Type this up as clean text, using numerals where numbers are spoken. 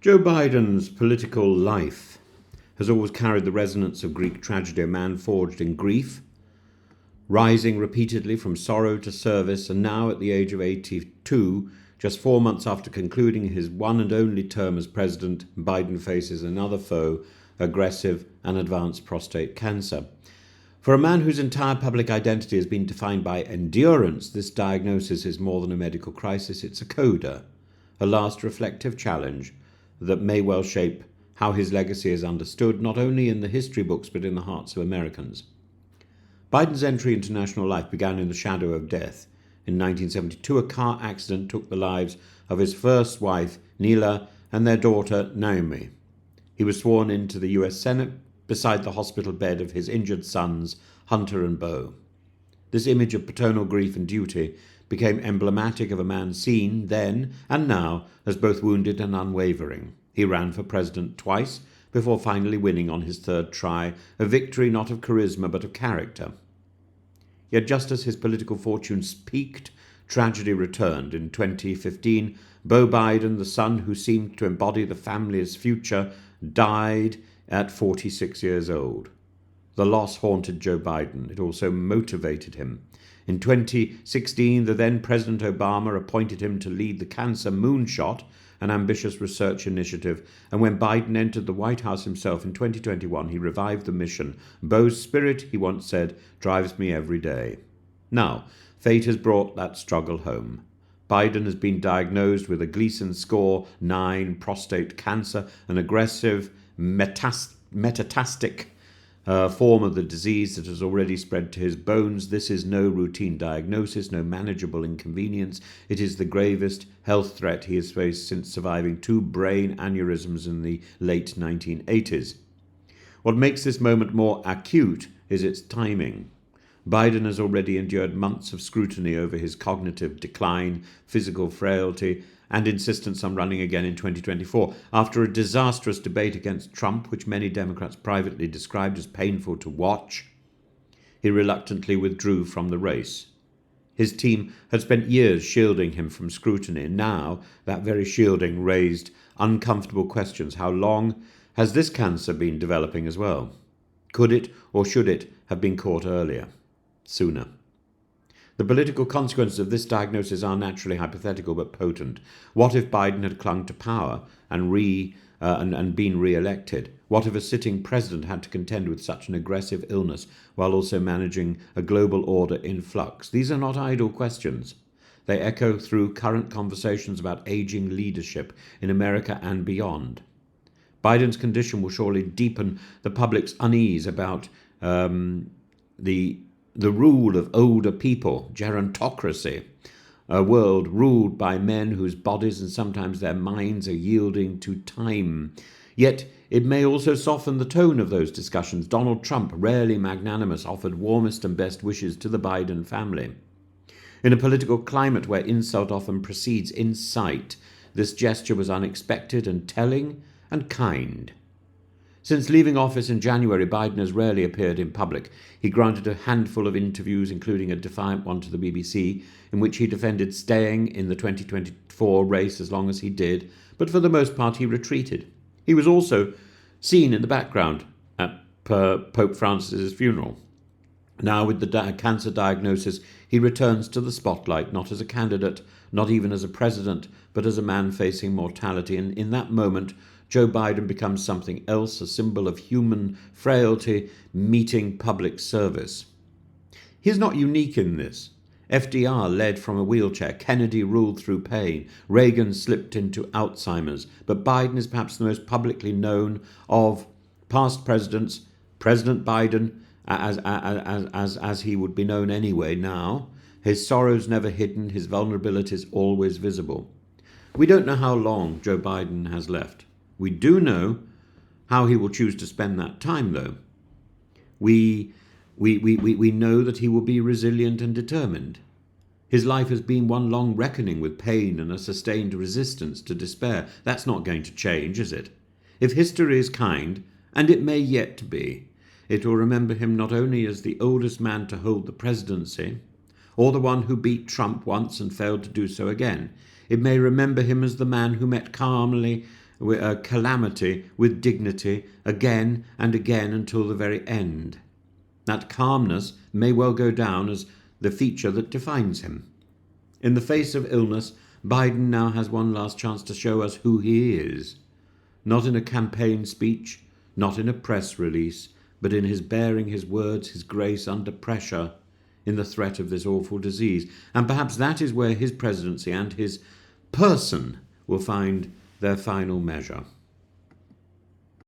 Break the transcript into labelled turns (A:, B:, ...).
A: Joe Biden's political life has always carried the resonance of Greek tragedy, a man forged in grief, rising repeatedly from sorrow to service, and now at the age of 82, just 4 months after concluding his one and only term as president, Biden faces another foe, aggressive and advanced prostate cancer. For a man whose entire public identity has been defined by endurance, this diagnosis is more than a medical crisis, it's a coda, a last reflective challenge that may well shape how his legacy is understood, not only in the history books but in the hearts of Americans. Biden's entry into national life began in the shadow of death. In 1972, a car accident took the lives of his first wife, Neela, and their daughter, Naomi. He was sworn into the US Senate beside the hospital bed of his injured sons, Hunter and Beau. This image of paternal grief and duty became emblematic of a man seen then and now as both wounded and unwavering. He ran for president twice before finally winning on his third try, a victory not of charisma but of character. Yet just as his political fortunes peaked, tragedy returned. In 2015, Beau Biden, the son who seemed to embody the family's future, died at 46 years old. The loss haunted Joe Biden. It also motivated him. In 2016, the then President Obama appointed him to lead the Cancer Moonshot, an ambitious research initiative, and when Biden entered the White House himself in 2021, he revived the mission. Beau's spirit, he once said, drives me every day. Now, fate has brought that struggle home. Biden has been diagnosed with a Gleason score 9 prostate cancer, an aggressive metastatic form of the disease that has already spread to his bones. This is no routine diagnosis, no manageable inconvenience. It is the gravest health threat he has faced since surviving 2 brain aneurysms in the late 1980s. What makes this moment more acute is its timing. Biden has already endured months of scrutiny over his cognitive decline, physical frailty, and insistence on running again in 2024. After a disastrous debate against Trump, which many Democrats privately described as painful to watch, he reluctantly withdrew from the race. His team had spent years shielding him from scrutiny. Now, that very shielding raised uncomfortable questions. How long has this cancer been developing as well? Could it or should it have been caught earlier, sooner? The political consequences of this diagnosis are naturally hypothetical but potent. What if Biden had clung to power and been re-elected? What if a sitting president had to contend with such an aggressive illness while also managing a global order in flux? These are not idle questions. They echo through current conversations about aging leadership in America and beyond. Biden's condition will surely deepen the public's unease about the rule of older people, gerontocracy, a world ruled by men whose bodies and sometimes their minds are yielding to time. Yet it may also soften the tone of those discussions. Donald Trump, rarely magnanimous, offered warmest and best wishes to the Biden family. In a political climate where insult often precedes insight, this gesture was unexpected and telling and kind. Since leaving office in January, Biden has rarely appeared in public. He granted a handful of interviews, including a defiant one to the BBC, in which he defended staying in the 2024 race as long as he did, but for the most part he retreated. He was also seen in the background at Pope Francis's funeral. Now, with the cancer diagnosis, he returns to the spotlight, not as a candidate, not even as a president, but as a man facing mortality. And in that moment, Joe Biden becomes something else, a symbol of human frailty meeting public service. He is not unique in this. FDR led from a wheelchair, Kennedy ruled through pain, Reagan slipped into Alzheimer's, but Biden is perhaps the most publicly known of past presidents. President Biden, as he would be known anyway now, his sorrows never hidden, his vulnerabilities always visible. We don't know how long Joe Biden has left. We do know how he will choose to spend that time, though. We know that he will be resilient and determined. His life has been one long reckoning with pain and a sustained resistance to despair. That's not going to change, is it? If history is kind, and it may yet be, it will remember him not only as the oldest man to hold the presidency, or the one who beat Trump once and failed to do so again. It may remember him as the man who met calmly calamity with dignity again and again until the very end. That calmness may well go down as the feature that defines him. In the face of illness, Biden now has one last chance to show us who he is. Not in a campaign speech, not in a press release, but in his bearing his words, his grace under pressure, in the threat of this awful disease. And perhaps that is where his presidency and his person will find their final measure.